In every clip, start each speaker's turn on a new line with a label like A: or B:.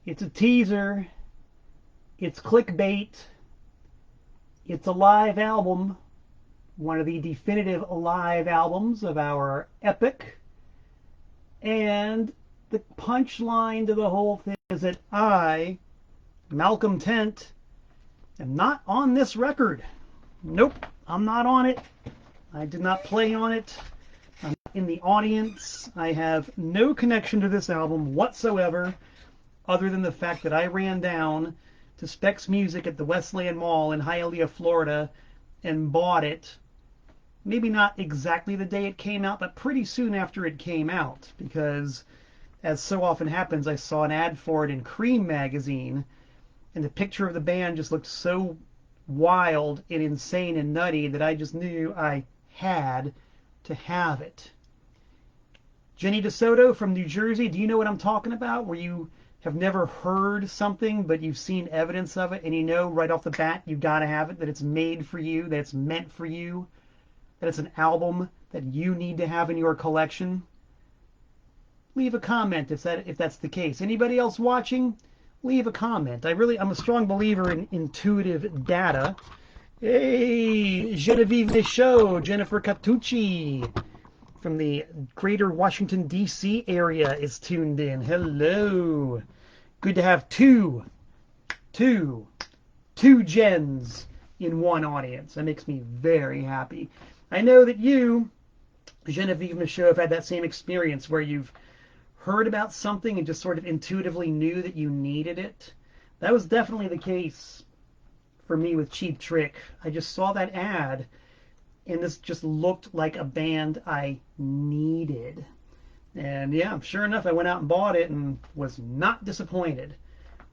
A: It's a teaser. It's clickbait. It's a live album. One of the definitive live albums of our epic. And the punchline to the whole thing is that I, Malcolm Tent, am not on this record. Nope, I'm not on it. I did not play on it. I'm not in the audience. I have no connection to this album whatsoever, other than the fact that I ran down to Specs Music at the Westland Mall in Hialeah, Florida, and bought it. Maybe not exactly the day it came out, but pretty soon after it came out, because, as so often happens, I saw an ad for it in Cream magazine, and the picture of the band just looked so wild and insane and nutty that I just knew I had to have it. Jenny DeSoto from New Jersey, do you know what I'm talking about? Where you have never heard something, but you've seen evidence of it, and you know right off the bat you've got to have it, that it's made for you, that it's meant for you, that it's an album that you need to have in your collection? Leave a comment if that's the case. Anybody else watching? Leave a comment. I'm a strong believer in intuitive data. Hey, Genevieve Michaud, Jennifer Catucci from the greater Washington, D.C. area is tuned in. Hello. Good to have two gens in one audience. That makes me very happy. I know that you, Genevieve Michaud, have had that same experience where you've heard about something and just sort of intuitively knew that you needed it. That was definitely the case for me with Cheap Trick. I just saw that ad, and this just looked like a band I needed. And yeah, sure enough, I went out and bought it and was not disappointed.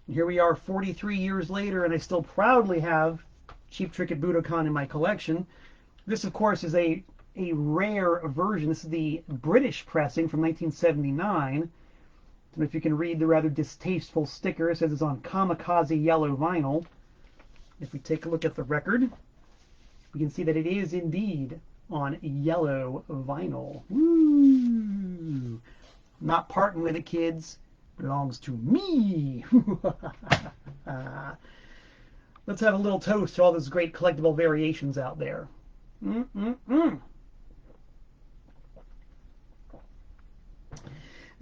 A: And here we are 43 years later, and I still proudly have Cheap Trick at Budokan in my collection. This, of course, is a rare version. This is the British pressing from 1979. I don't know if you can read the rather distasteful sticker. It says it's on kamikaze yellow vinyl. If we take a look at the record, we can see that it is indeed on yellow vinyl. Woo! Not parting with it, kids. Belongs to me. Let's have a little toast to all those great collectible variations out there.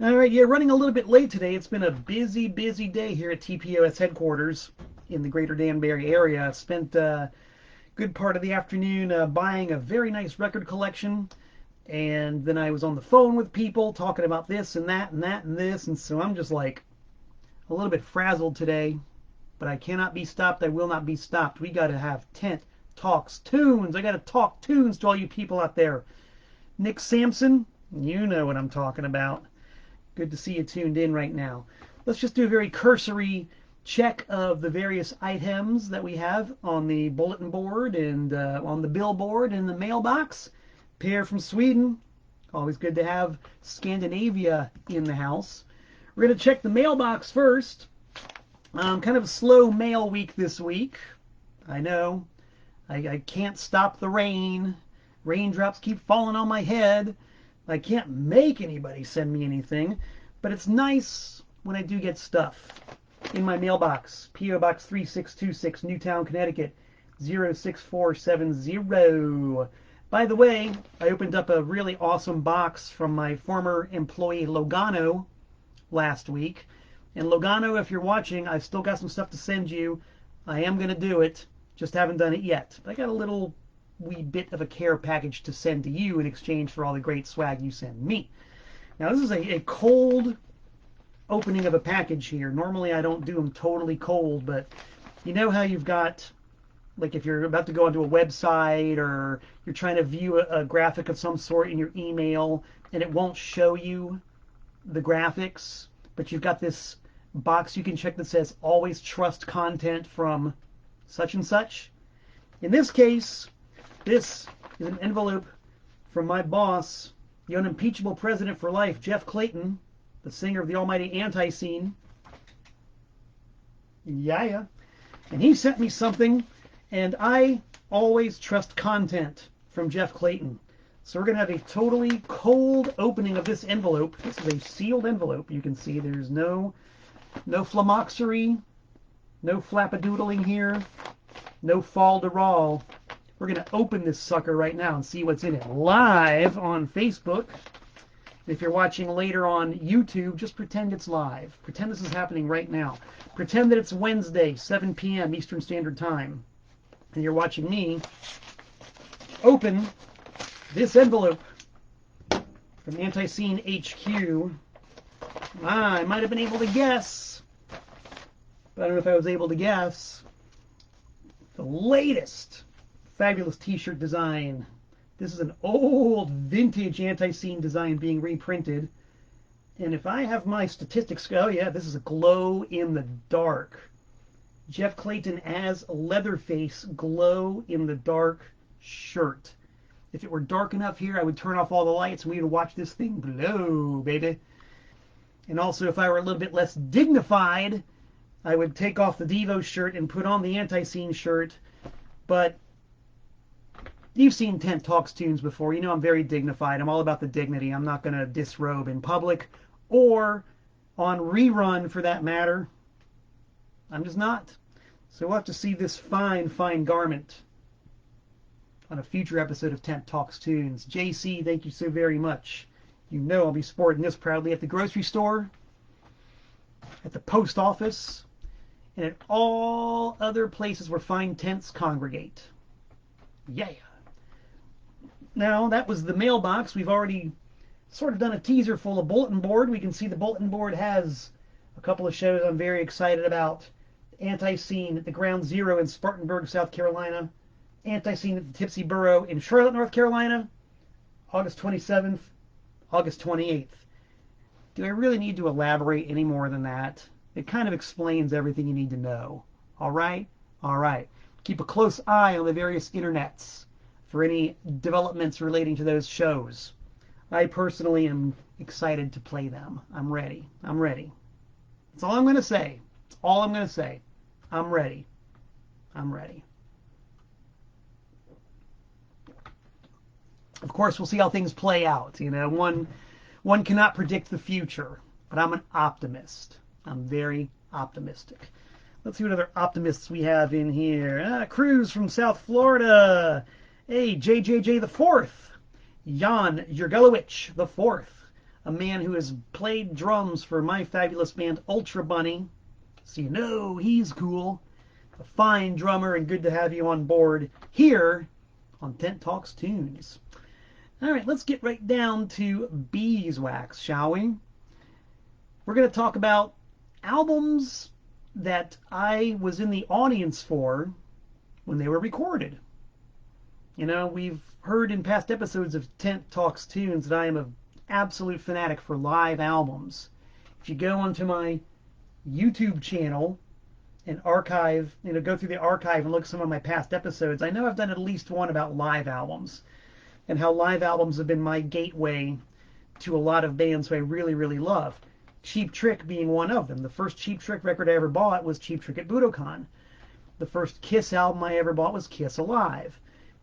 A: All right, yeah, running a little bit late today. It's been a busy day here at TPOS headquarters in the greater Danbury area. I spent a good part of the afternoon buying a very nice record collection, and then I was on the phone with people talking about this and that and that and this, and so I'm just like a little bit frazzled today, but I cannot be stopped. I will not be stopped. We got to have Tent Talks Tunes. I got to talk tunes to all you people out there. Nick Sampson, you know what I'm talking about. Good to see you tuned in right now. Let's just do a very cursory check of the various items that we have on the bulletin board and on the billboard and the mailbox. Pierre from Sweden. Always good to have Scandinavia in the house. We're going to check the mailbox first. Kind of a slow mail week this week. I know. I can't stop the rain. Raindrops keep falling on my head. I can't make anybody send me anything, but it's nice when I do get stuff in my mailbox. P.O. Box 3626, Newtown, Connecticut, 06470. By the way, I opened up a really awesome box from my former employee Logano last week. And Logano, if you're watching, I've still got some stuff to send you. I am going to do it. Just haven't done it yet. But I got a little wee bit of a care package to send to you in exchange for all the great swag you send me. Now, this is a cold opening of a package here. Normally, I don't do them totally cold, but you know how you've got, like if you're about to go onto a website or you're trying to view a graphic of some sort in your email and it won't show you the graphics, but you've got this box you can check that says always trust content from such and such. In this case, this is an envelope from my boss, the unimpeachable president for life, Jeff Clayton, the singer of the almighty Anti-Scene. Yeah. And he sent me something, and I always trust content from Jeff Clayton. So we're going to have a totally cold opening of this envelope. This is a sealed envelope. You can see there's no No flamoxery, no flappadoodling here, no fall-de-rol. We're going to open this sucker right now and see what's in it live on Facebook. If you're watching later on YouTube, just pretend it's live. Pretend this is happening right now. Pretend that it's Wednesday, 7 p.m. Eastern Standard Time. And you're watching me open this envelope from Anti-Scene HQ. I might have been able to guess, but I don't know if I was able to guess. The latest fabulous t-shirt design. This is an old vintage Anti-Scene design being reprinted. And if I have my statistics go, oh yeah, this is a glow in the dark. Jeff Clayton as Leatherface glow in the dark shirt. If it were dark enough here, I would turn off all the lights and we would watch this thing glow, baby. And also, if I were a little bit less dignified, I would take off the Devo shirt and put on the Anti-Scene shirt. But you've seen Tent Talks tunes before. You know I'm very dignified. I'm all about the dignity. I'm not going to disrobe in public or on rerun, for that matter. I'm just not. So we'll have to see this fine, fine garment on a future episode of Tent Talks Tunes. JC, thank you so very much. You know I'll be sporting this proudly at the grocery store, at the post office, and at all other places where fine tents congregate. Yeah. Now, that was the mailbox. We've already sort of done a teaser full of bulletin board. We can see the bulletin board has a couple of shows I'm very excited about. Anti-Scene at the Ground Zero in Spartanburg, South Carolina. Anti-Scene at the Tipsy Burrow in Charlotte, North Carolina. August 27th, August 28th. Do I really need to elaborate any more than that? It kind of explains everything you need to know. All right? All right. Keep a close eye on the various internets for any developments relating to those shows. I personally am excited to play them. I'm ready. I'm ready. That's all I'm going to say. That's all I'm going to say. I'm ready. I'm ready. Of course, we'll see how things play out. You know, one cannot predict the future, but I'm an optimist. I'm very optimistic. Let's see what other optimists we have in here. Cruz from South Florida. Hey, JJJ the Fourth. Jan Jurgelowicz the Fourth, a man who has played drums for my fabulous band Ultra Bunny. So you know he's cool. A fine drummer, and good to have you on board here on Tent Talks Tunes. All right, let's get right down to beeswax, shall we? We're going to talk about albums that I was in the audience for when they were recorded. You know, we've heard in past episodes of Tent Talks Tunes that I am an absolute fanatic for live albums. If you go onto my YouTube channel and archive, go through the archive and look at some of my past episodes, I know I've done at least one about live albums and how live albums have been my gateway to a lot of bands who I really, really love. Cheap Trick being one of them. The first Cheap Trick record I ever bought was Cheap Trick at Budokan. The first Kiss album I ever bought was Kiss Alive.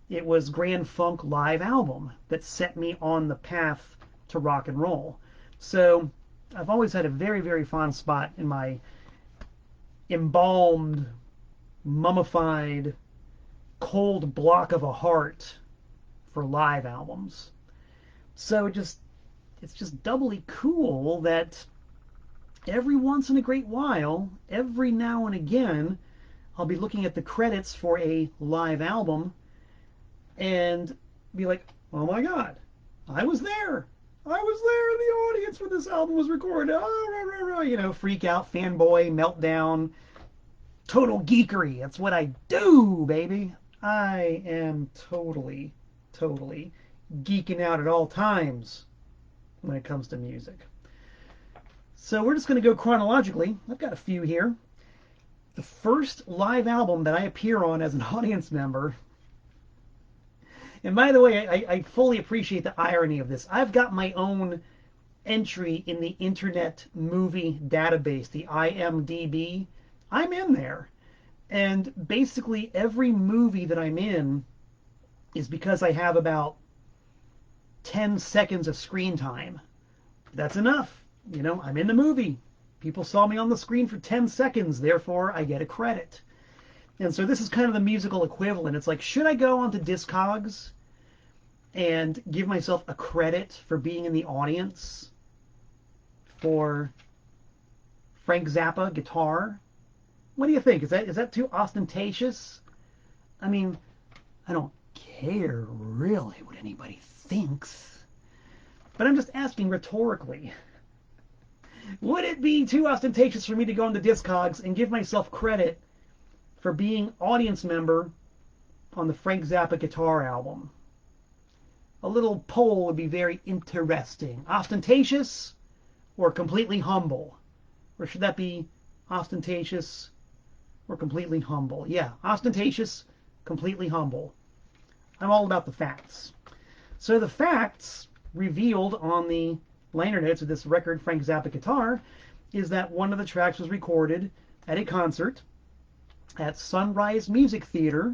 A: It was Grand Funk Live album that set me on the path to rock and roll. So I've always had a very, very fond spot in my embalmed, mummified, cold block of a heart for live albums. So it's just doubly cool that every once in a great while, every now and again, I'll be looking at the credits for a live album and be like, oh my God, I was there. I was there in the audience when this album was recorded. Freak out, fanboy, meltdown, total geekery. That's what I do, baby. I am totally geeking out at all times when it comes to music. So we're just going to go chronologically. I've got a few here. The first live album that I appear on as an audience member, and by the way, I fully appreciate the irony of this. I've got my own entry in the Internet Movie Database, the IMDb. I'm in there. And basically every movie that I'm in is because I have about 10 seconds of screen time. That's enough. I'm in the movie. People saw me on the screen for 10 seconds, therefore I get a credit. And so this is kind of the musical equivalent. It's like, should I go onto Discogs and give myself a credit for being in the audience for Frank Zappa guitar? What do you think? Is that too ostentatious? I mean, I don't care really what anybody thinks, but I'm just asking rhetorically. Would it be too ostentatious for me to go into Discogs and give myself credit for being audience member on the Frank Zappa guitar album? A little poll would be very interesting. Ostentatious or completely humble? Or should that be ostentatious or completely humble? Yeah, ostentatious, completely humble. I'm all about the facts. So the facts revealed on the liner notes of this record, Frank Zappa guitar, is that one of the tracks was recorded at a concert at Sunrise Music Theater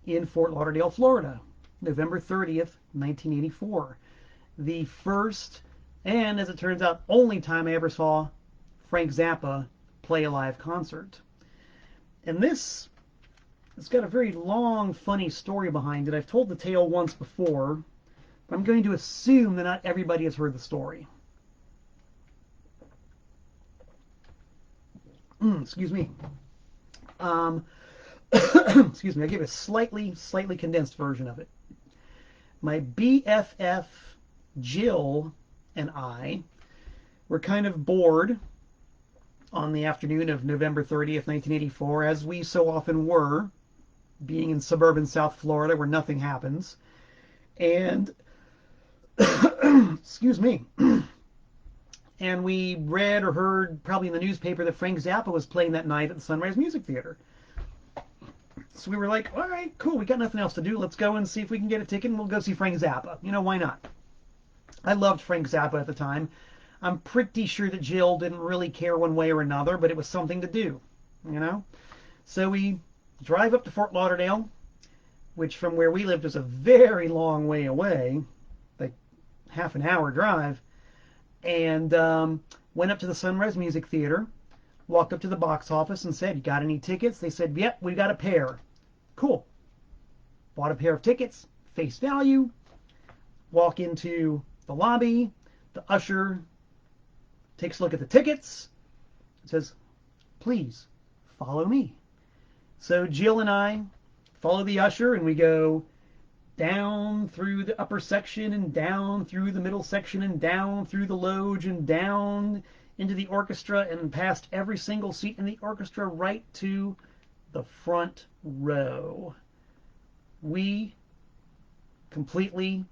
A: in Fort Lauderdale, Florida, November 30th, 1984. The first, and as it turns out, only time I ever saw Frank Zappa play a live concert. And it's got a very long, funny story behind it. I've told the tale once before, but I'm going to assume that not everybody has heard the story. Excuse me. Excuse me. I gave a slightly condensed version of it. My BFF Jill and I were kind of bored on the afternoon of November 30th, 1984, as we so often were, being in suburban South Florida where nothing happens. And, excuse me, and we read or heard probably in the newspaper that Frank Zappa was playing that night at the Sunrise Music Theater. So we were like, all right, cool, we got nothing else to do. Let's go and see if we can get a ticket and we'll go see Frank Zappa. You know, why not? I loved Frank Zappa at the time. I'm pretty sure that Jill didn't really care one way or another, but it was something to do, you know? So we drive up to Fort Lauderdale, which from where we lived was a very long way away, like half an hour drive, and went up to the Sunrise Music Theater, walked up to the box office and said, you got any tickets? They said, yep, we got a pair. Cool. Bought a pair of tickets, face value, walk into the lobby, the usher takes a look at the tickets, says, please follow me. So Jill and I follow the usher and we go down through the upper section and down through the middle section and down through the loge and down into the orchestra and past every single seat in the orchestra right to the front row. We completely,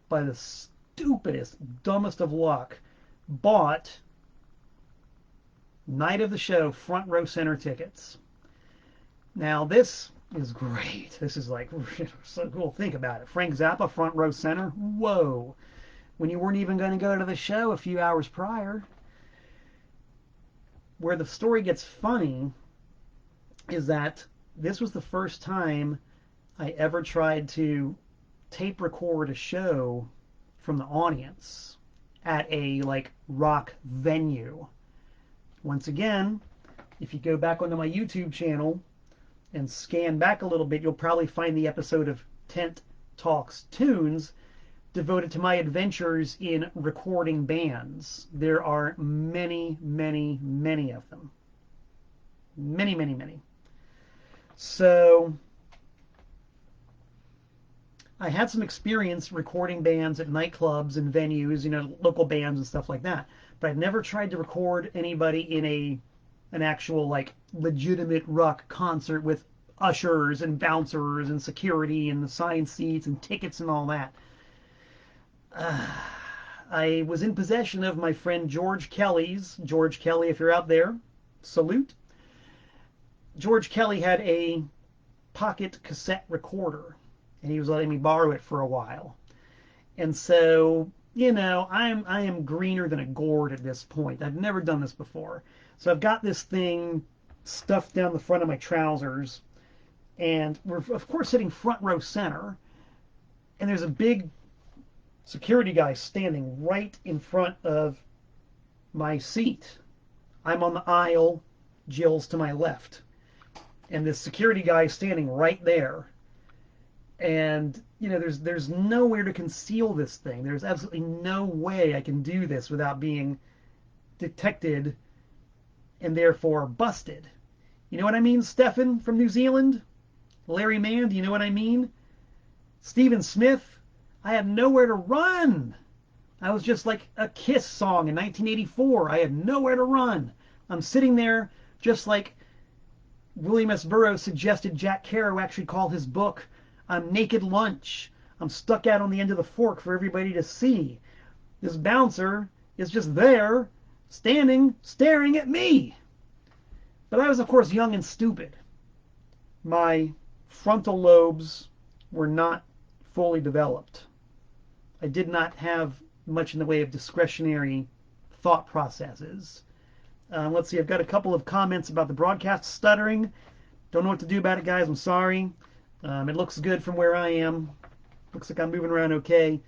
A: by the stupidest, dumbest of luck, bought night of the show front row center tickets. Now this is great. This is like so cool. Think about it. Frank Zappa front row center. Whoa. When you weren't even going to go to the show a few hours prior. Where the story gets funny is that this was the first time I ever tried to tape record a show from the audience at a like rock venue. Once again, if you go back onto my YouTube channel and scan back a little bit, you'll probably find the episode of Tent Talks Tunes devoted to my adventures in recording bands. There are many, many, many of them. Many, many, many. So I had some experience recording bands at nightclubs and venues, you know, local bands and stuff like that. But I've never tried to record anybody in an actual, like, legitimate rock concert with ushers and bouncers and security and assigned seats and tickets and all that. I was in possession of my friend George Kelly's. George Kelly, if you're out there, salute. George Kelly had a pocket cassette recorder, and he was letting me borrow it for a while. And so, you know, I am greener than a gourd at this point. I've never done this before. So I've got this thing stuffed down the front of my trousers, and we're, of course, sitting front row center, and there's a big security guy standing right in front of my seat. I'm on the aisle, Jill's to my left, and this security guy is standing right there. And there's nowhere to conceal this thing. There's absolutely no way I can do this without being detected and therefore busted. You know what I mean, Stefan from New Zealand? Larry Mann, do you know what I mean? Stephen Smith, I had nowhere to run. I was just like a Kiss song in 1984. I had nowhere to run. I'm sitting there just like William S. Burroughs suggested Jack Kerouac actually call his book I'm Naked Lunch. I'm stuck out on the end of the fork for everybody to see. This bouncer is just there, standing, staring at me. But I was, of course, young and stupid. My frontal lobes were not fully developed. I did not have much in the way of discretionary thought processes. Let's see, I've got a couple of comments about the broadcast stuttering. Don't know what to do about it, guys. I'm sorry. It looks good from where I am. Looks like I'm moving around okay.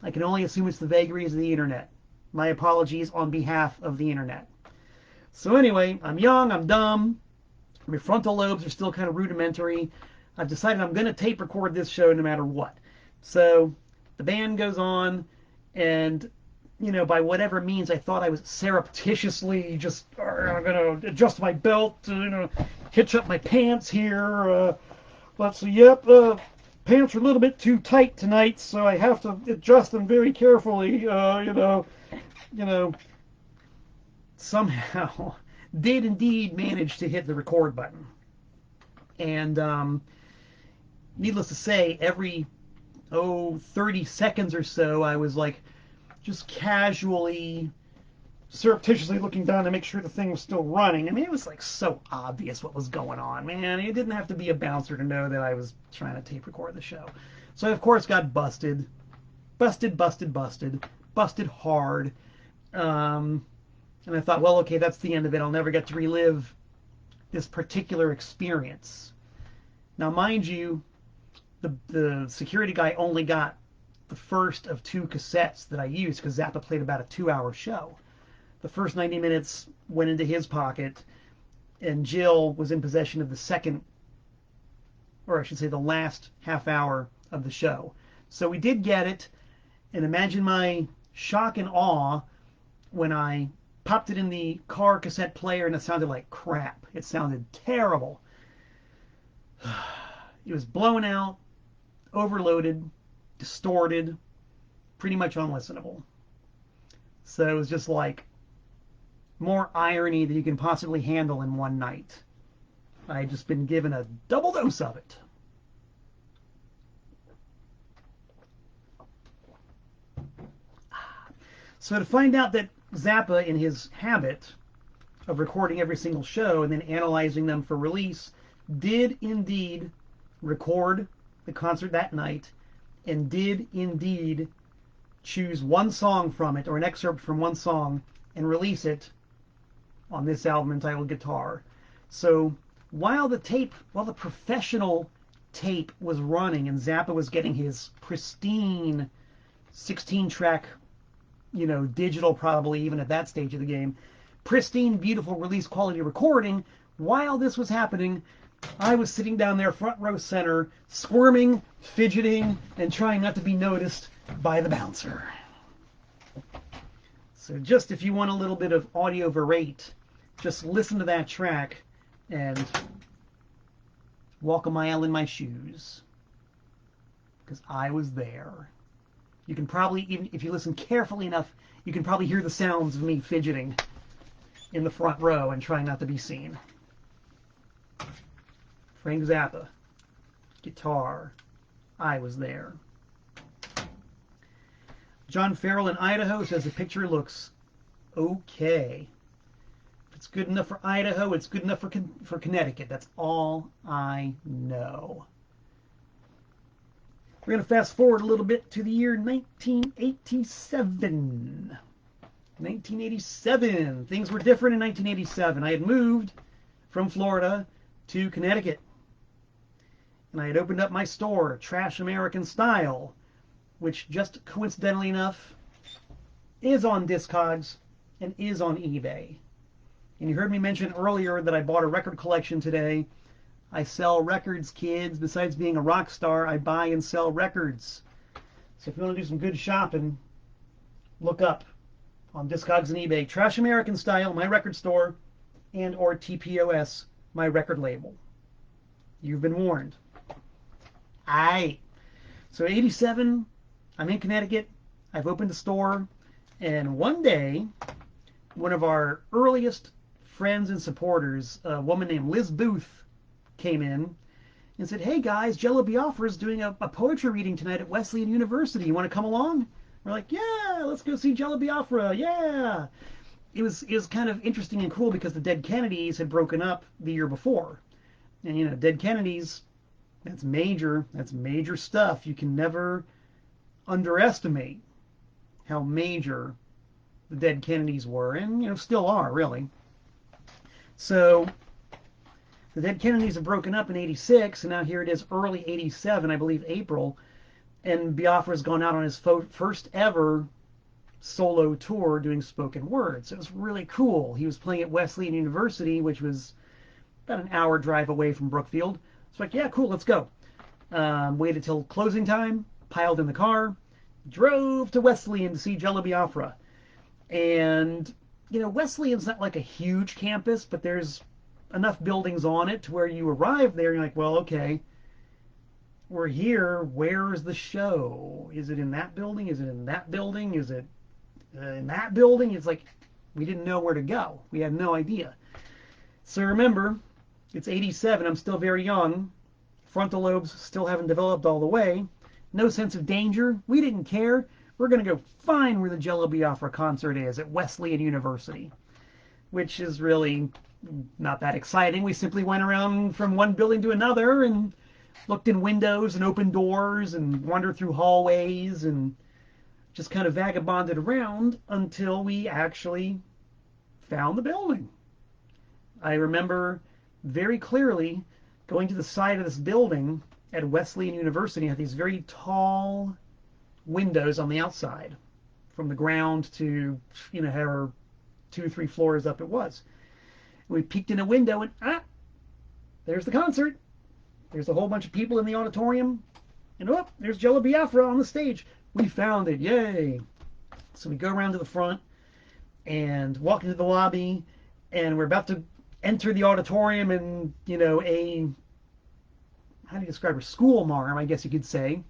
A: I can only assume it's the vagaries of the internet. My apologies on behalf of the internet. So anyway, I'm young, I'm dumb. My frontal lobes are still kind of rudimentary. I've decided I'm going to tape record this show no matter what. So the band goes on, and by whatever means I thought I was surreptitiously just I'm going to adjust my belt, hitch up my pants here. Let's see, yep, pants are a little bit too tight tonight, so I have to adjust them very carefully. Somehow did indeed manage to hit the record button. And needless to say, every 30 seconds or so, I was like just casually, surreptitiously looking down to make sure the thing was still running. I mean, it was like so obvious what was going on, man. It didn't have to be a bouncer to know that I was trying to tape record the show. So I, of course, got busted hard. And I thought, well, okay, that's the end of it. I'll never get to relive this particular experience. Now, mind you, the security guy only got the first of 2 cassettes that I used because Zappa played about a 2-hour show. The first 90 minutes went into his pocket, and Jill was in possession of the second, or I should say the last half hour of the show. So we did get it, and imagine my shock and awe when I popped it in the car cassette player and it sounded like crap. It sounded terrible. It was blown out, overloaded, distorted, pretty much unlistenable. So it was just like more irony than you can possibly handle in one night. I had just been given a double dose of it. So to find out that Zappa, in his habit of recording every single show and then analyzing them for release, did indeed record the concert that night and did indeed choose one song from it, or an excerpt from one song, and release it on this album entitled Guitar. So while the professional tape was running and Zappa was getting his pristine 16-track, digital probably even at that stage of the game, pristine, beautiful release quality recording, while this was happening, I was sitting down there front row center, squirming, fidgeting, and trying not to be noticed by the bouncer. So just if you want a little bit of audio verate, just listen to that track and walk a mile in my shoes, because I was there. You can probably, even if you listen carefully enough, you can probably hear the sounds of me fidgeting in the front row and trying not to be seen. Frank Zappa, Guitar, I Was There. John Farrell in Idaho says the picture looks okay. If it's good enough for Idaho, it's good enough for Connecticut. That's all I know. We're going to fast forward a little bit to the year 1987. 1987. Things were different in 1987. I had moved from Florida to Connecticut. And I had opened up my store, Trash American Style, which just coincidentally enough is on Discogs and is on eBay. And you heard me mention earlier that I bought a record collection today. I sell records, kids. Besides being a rock star, I buy and sell records. So if you want to do some good shopping, look up on Discogs and eBay, Trash American Style, my record store, and or TPOS, my record label. You've been warned. Aight. So 87, I'm in Connecticut. I've opened a store. And one day, one of our earliest friends and supporters, a woman named Liz Booth, came in and said, "Hey guys, Jello Biafra is doing a poetry reading tonight at Wesleyan University. You want to come along?" We're like, "Yeah, let's go see Jello Biafra. Yeah." It was kind of interesting and cool because the Dead Kennedys had broken up the year before. And you know, Dead Kennedys, that's major stuff. You can never underestimate how major the Dead Kennedys were, and you know, still are, really. So the Dead Kennedys have broken up in 86, and now here it is early 87, I believe April, and Biafra's gone out on his first ever solo tour doing spoken words. It was really cool. He was playing at Wesleyan University, which was about an hour drive away from Brookfield. So like, yeah, cool, let's go. Waited till closing time, piled in the car, drove to Wesleyan to see Jello Biafra. And, you know, Wesleyan's not like a huge campus, but there's enough buildings on it to where you arrive there and you're like, well, okay, we're here. Where's the show? Is it in that building? Is it in that building? Is it in that building? It's like we didn't know where to go. We had no idea. So remember, it's 87. I'm still very young. Frontal lobes still haven't developed all the way. No sense of danger. We didn't care. We're going to go find where the Jello Biafra concert is at Wesleyan University, which is really not that exciting. We simply went around from one building to another and looked in windows and opened doors and wandered through hallways and just kind of vagabonded around until we actually found the building. I remember very clearly going to the side of this building at Wesleyan University. It had these very tall windows on the outside from the ground to, you know, however 2 or 3 floors up it was. We peeked in a window and there's the concert. There's a whole bunch of people in the auditorium, and there's Jello Biafra on the stage. We found it, yay! So we go around to the front and walk into the lobby, and we're about to enter the auditorium, and you know, how do you describe her? School marm, I guess you could say,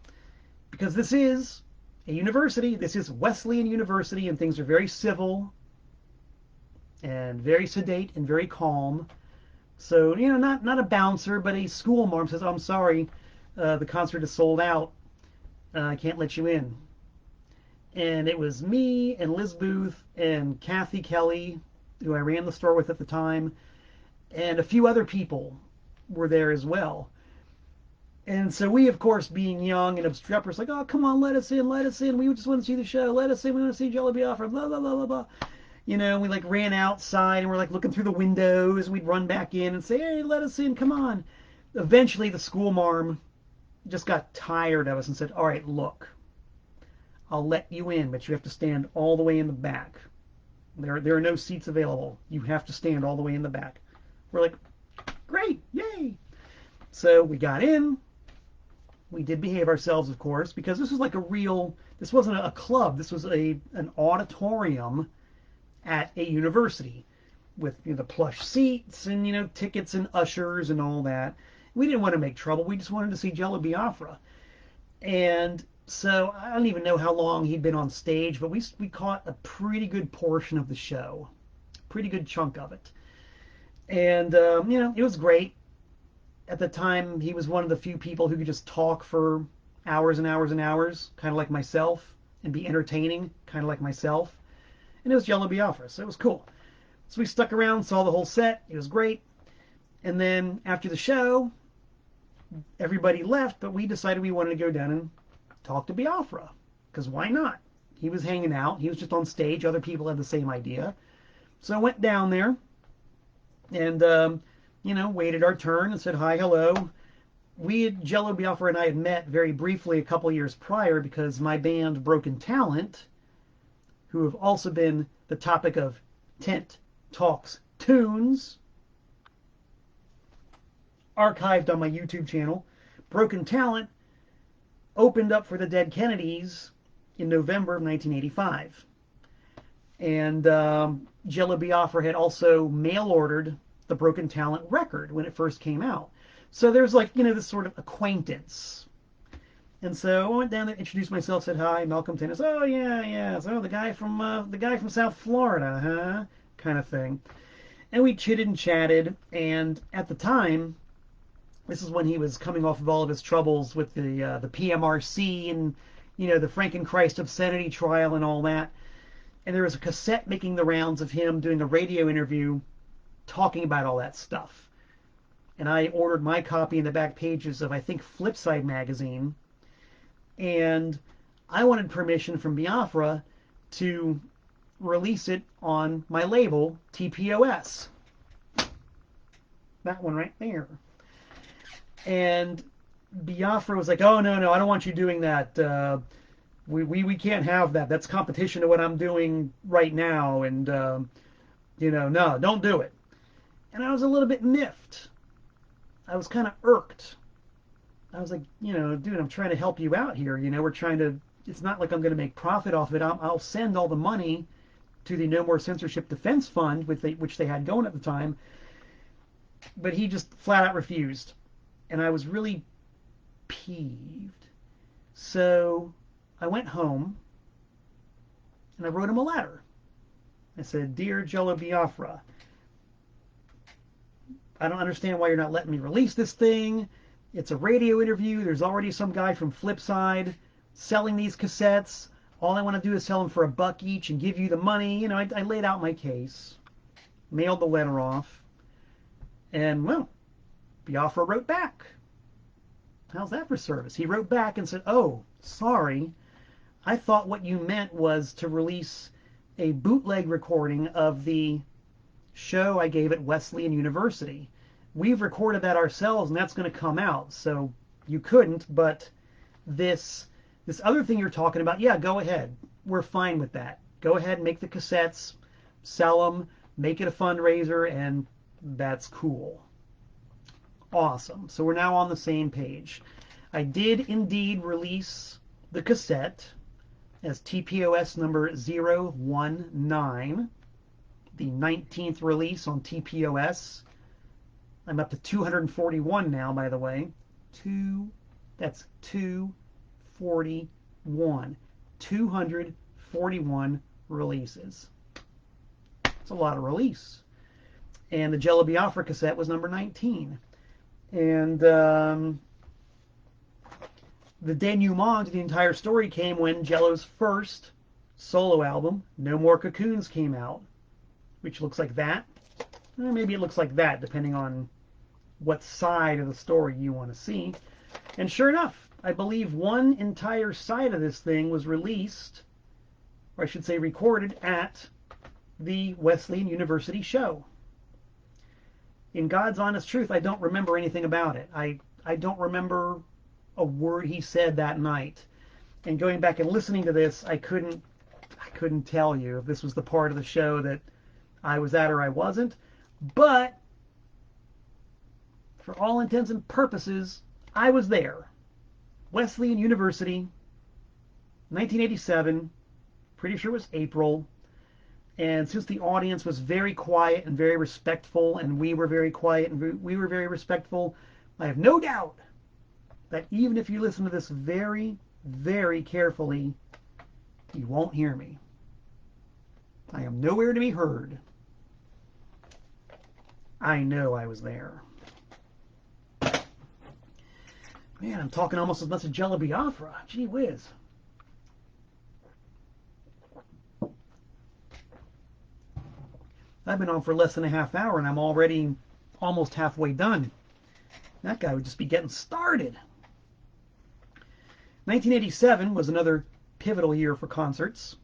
A: because this is a university. This is Wesleyan University, and things are very civil and very sedate and very calm. So, you know, not a bouncer, but a school marm says, "I'm sorry, the concert is sold out. I can't let you in." And it was me and Liz Booth and Kathy Kelly, who I ran the store with at the time, and a few other people were there as well. And so we, of course, being young and obstreperous, like, "Oh, come on, let us in, let us in. We just want to see the show. Let us in. We want to see Jello Biafra, blah, blah, blah, blah, blah." You know, we like ran outside and we're like looking through the windows. We'd run back in and say, "Hey, let us in, come on." Eventually, the school marm just got tired of us and said, "All right, look, I'll let you in, but you have to stand all the way in the back. There are no seats available. You have to stand all the way in the back." We're like, "Great, yay!" So we got in. We did behave ourselves, of course, because this was like this wasn't a club. This was an auditorium at a university with, you know, the plush seats and, you know, tickets and ushers and all that. We didn't want to make trouble. We just wanted to see Jello Biafra. And so I don't even know how long he'd been on stage, but we caught a pretty good portion of the show, pretty good chunk of it. And, you know, it was great. At the time, he was one of the few people who could just talk for hours and hours and hours, kind of like myself, and be entertaining, kind of like myself. And it was Jello Biafra, so it was cool. So we stuck around, saw the whole set. It was great. And then after the show, everybody left, but we decided we wanted to go down and talk to Biafra, because why not? He was hanging out. He was just on stage. Other people had the same idea. So I went down there and, you know, waited our turn and said hi, hello. Jello Biafra and I had met very briefly a couple years prior because my band Broken Talent, who have also been the topic of Tent Talks tunes archived on my YouTube channel. Broken Talent opened up for the Dead Kennedys in November of 1985. And Jello Biafra had also mail-ordered the Broken Talent record when it first came out. So there's like, this sort of acquaintance. And so I went down there, introduced myself, said hi, Malcolm Tennis. Oh yeah. So the guy from South Florida, huh? Kind of thing. And we chitted and chatted. And at the time, this is when he was coming off of all of his troubles with the PMRC and the Frankenchrist obscenity trial and all that. And there was a cassette making the rounds of him doing a radio interview talking about all that stuff. And I ordered my copy in the back pages of, I think, Flipside magazine. And I wanted permission from Biafra to release it on my label, TPOS. That one right there. And Biafra was like, oh, no, I don't want you doing that. We can't have that. That's competition to what I'm doing right now. And, no, don't do it. And I was a little bit miffed. I was kind of irked. I was like, dude, I'm trying to help you out here. We're trying to, it's not like I'm going to make profit off of it. I'll send all the money to the No More Censorship Defense Fund, which they had going at the time. But he just flat out refused. And I was really peeved. So I went home and I wrote him a letter. I said, Dear Jello Biafra, I don't understand why you're not letting me release this thing. It's a radio interview. There's already some guy from Flipside selling these cassettes. All I want to do is sell them for $1 each and give you the money. I laid out my case, mailed the letter off, and, well, Biafra wrote back. How's that for service? He wrote back and said, oh, sorry. I thought what you meant was to release a bootleg recording of the show I gave at Wesleyan University. We've recorded that ourselves, and that's going to come out. So you couldn't, but this other thing you're talking about, yeah, go ahead. We're fine with that. Go ahead and make the cassettes, sell them, make it a fundraiser, and that's cool. Awesome. So we're now on the same page. I did indeed release the cassette as TPOS number 019, the 19th release on TPOS. I'm up to 241 now, by the way. That's 241. 241 releases. It's a lot of release. And the Jello Biafra cassette was number 19. And the denouement to the entire story came when Jello's first solo album, No More Cocoons, came out, which looks like that. Or maybe it looks like that, depending on what side of the story you want to see. And sure enough, I believe one entire side of this thing was released, or I should say recorded, at the Wesleyan University show. In God's honest truth, I don't remember anything about it. I don't remember a word he said that night. And going back and listening to this, I couldn't tell you if this was the part of the show that I was at or I wasn't. But for all intents and purposes, I was there. Wesleyan University, 1987, pretty sure it was April. And since the audience was very quiet and very respectful, and we were very quiet and we were very respectful, I have no doubt that even if you listen to this very, very carefully, you won't hear me. I am nowhere to be heard. I know I was there. Man, I'm talking almost as much as Jello Biafra. Gee whiz. I've been on for less than a half hour, and I'm already almost halfway done. That guy would just be getting started. 1987 was another pivotal year for concerts.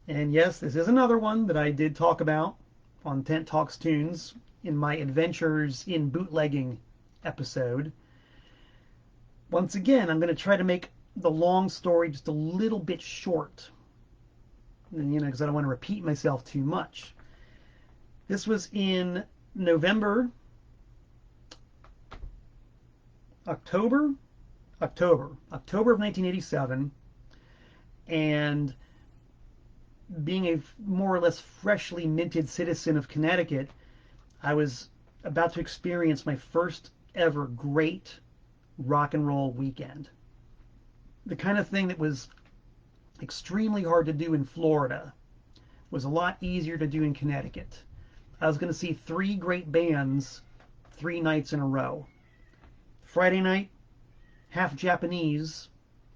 A: And yes, this is another one that I did talk about on Tent Talks Tunes in my Adventures in Bootlegging episode. Once again, I'm going to try to make the long story just a little bit short. And, because I don't want to repeat myself too much. This was in November, October of 1987, and being a more or less freshly minted citizen of Connecticut, I was about to experience my first ever great rock and roll weekend. The kind of thing that was extremely hard to do in Florida was a lot easier to do in Connecticut. I was going to see three great bands 3 nights in a row. Friday night, Half Japanese,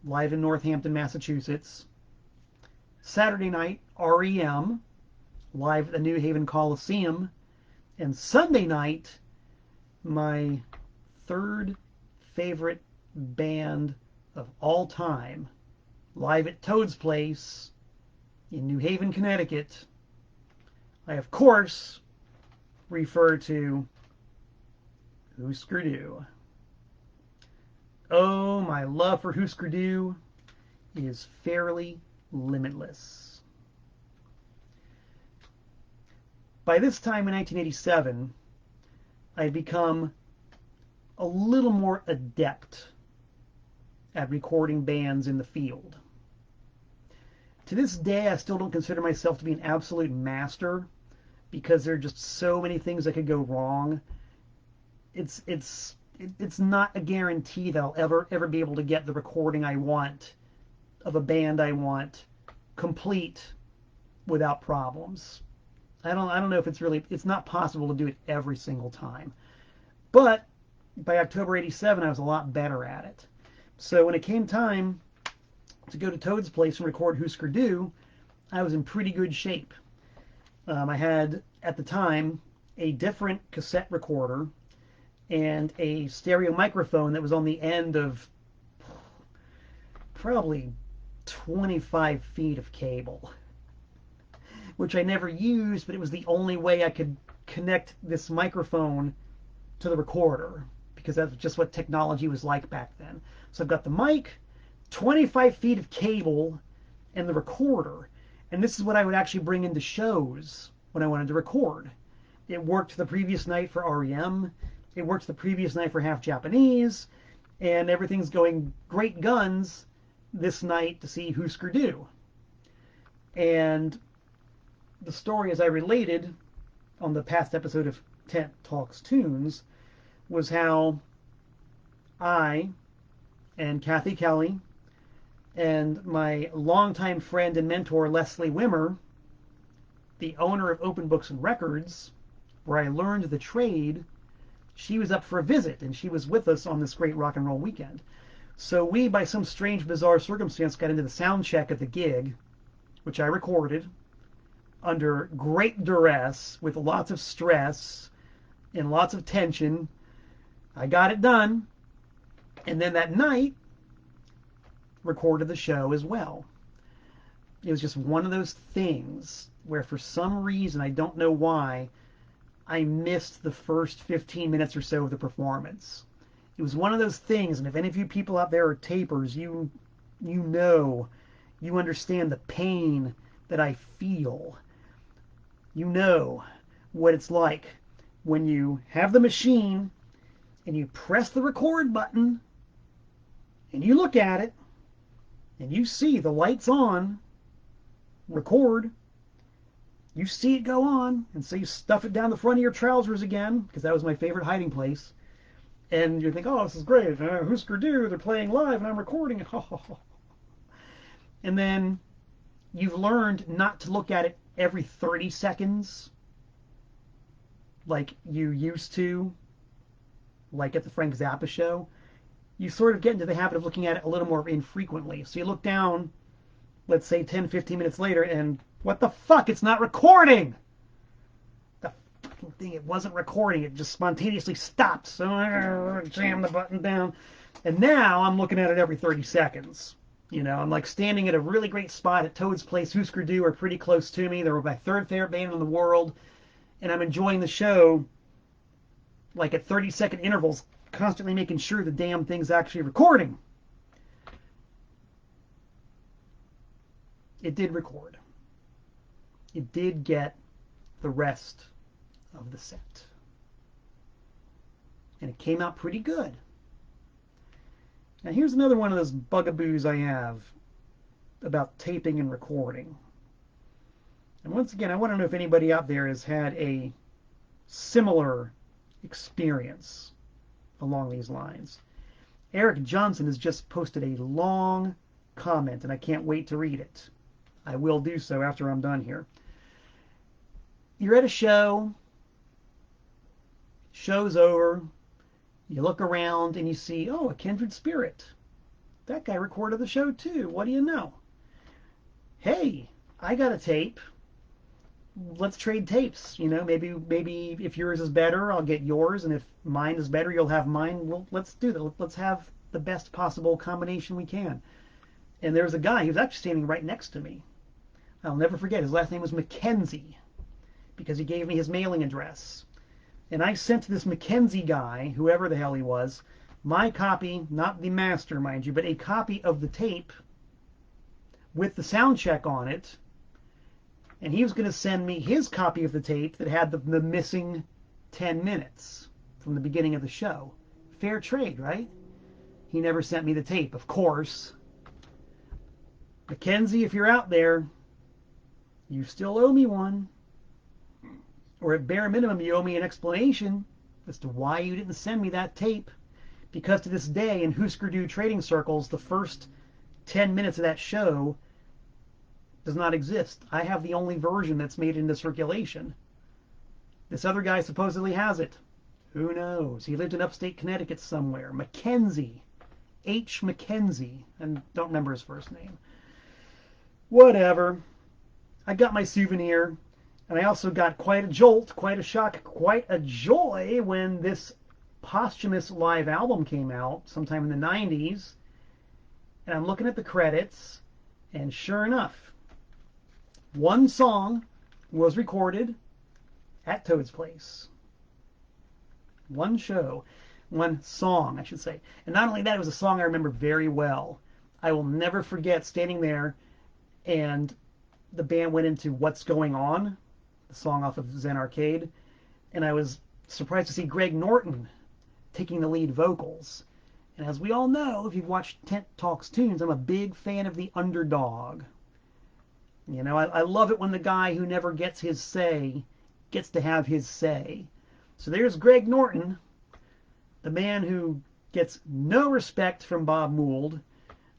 A: live in Northampton, Massachusetts. Saturday night, REM, live at the New Haven Coliseum. And Sunday night, my third favorite band of all time, live at Toad's Place in New Haven, Connecticut. I, of course, refer to Husker Du. Oh, my love for Husker Du is fairly limitless. By this time in 1987, I'd become a little more adept at recording bands in the field. To this day, I still don't consider myself to be an absolute master because there are just so many things that could go wrong. It's not a guarantee that I'll ever be able to get the recording I want of a band I want complete without problems. I don't know if it's not possible to do it every single time. But by October 87, I was a lot better at it. So when it came time to go to Toad's Place and record Husker Du, I was in pretty good shape. I had, at the time, a different cassette recorder and a stereo microphone that was on the end of probably 25 feet of cable, which I never used, but it was the only way I could connect this microphone to the recorder, because that's just what technology was like back then. So I've got the mic, 25 feet of cable, and the recorder. And this is what I would actually bring into shows when I wanted to record. It worked the previous night for REM. It worked the previous night for Half Japanese. And everything's going great guns this night to see Husker Du. And the story, as I related on the past episode of Tent Talks Tunes, was how I and Kathy Kelly and my longtime friend and mentor Leslie Wimmer, the owner of Open Books and Records, where I learned the trade, she was up for a visit, and she was with us on this great rock and roll weekend. So we, by some strange, bizarre circumstance, got into the sound check at the gig, which I recorded under great duress, with lots of stress and lots of tension. I got it done, and then that night, recorded the show as well. It was just one of those things where, for some reason, I don't know why, I missed the first 15 minutes or so of the performance. It was one of those things, and if any of you people out there are tapers, you know, you understand the pain that I feel. You know what it's like when you have the machine and you press the record button and you look at it and you see the lights on, record, you see it go on, and so you stuff it down the front of your trousers again, because that was my favorite hiding place, and you think, oh, this is great, Husker Du, they're playing live and I'm recording it. And then you've learned not to look at it every 30 seconds like you used to, like at the Frank Zappa show. You sort of get into the habit of looking at it a little more infrequently. So you look down, let's say 10, 15 minutes later, and what the fuck? It's not recording! The fucking thing, it wasn't recording. It just spontaneously stopped. So I jam the button down. And now I'm looking at it every 30 seconds. You know, I'm like standing at a really great spot at Toad's Place. Husker Du are pretty close to me. They're my third favorite band in the world. And I'm enjoying the show like at 30-second intervals, constantly making sure the damn thing's actually recording. It did record. It did get the rest of the set. And it came out pretty good. Now here's another one of those bugaboos I have about taping and recording. And once again, I want to know if anybody out there has had a similar experience along these lines. Eric Johnson has just posted a long comment, and I can't wait to read it. I will do so after I'm done here. You're at a show, show's over, you look around and you see, oh, a kindred spirit. That guy recorded the show too. What do you know? Hey, I got a tape. Let's trade tapes. You know, maybe if yours is better, I'll get yours, and if mine is better, you'll have mine. Well, let's do that. Let's have the best possible combination we can. And there's a guy, he was actually standing right next to me. I'll never forget, his last name was Mackenzie, because he gave me his mailing address. And I sent to this Mackenzie guy, whoever the hell he was, my copy, not the master, mind you, but a copy of the tape with the sound check on it. And he was going to send me his copy of the tape that had the missing 10 minutes from the beginning of the show. Fair trade, right? He never sent me the tape, of course. Mackenzie, if you're out there, you still owe me one. Or at bare minimum, you owe me an explanation as to why you didn't send me that tape. Because to this day, in Husker trading circles, the first 10 minutes of that show does not exist. I have the only version that's made into circulation. This other guy supposedly has it. Who knows? He lived in upstate Connecticut somewhere. Mackenzie. H. Mackenzie. And don't remember his first name. Whatever. I got my souvenir. And I also got quite a jolt, quite a shock, quite a joy when this posthumous live album came out sometime in the 90s. And I'm looking at the credits, and sure enough, one song was recorded at Toad's Place. One show. One song, I should say. And not only that, it was a song I remember very well. I will never forget standing there, and the band went into What's Going On, the song off of Zen Arcade, and I was surprised to see Greg Norton taking the lead vocals. And as we all know, if you've watched Tent Talks Tunes, I'm a big fan of the underdog. You know, I love it when the guy who never gets his say gets to have his say. So there's Greg Norton, the man who gets no respect from Bob Mould,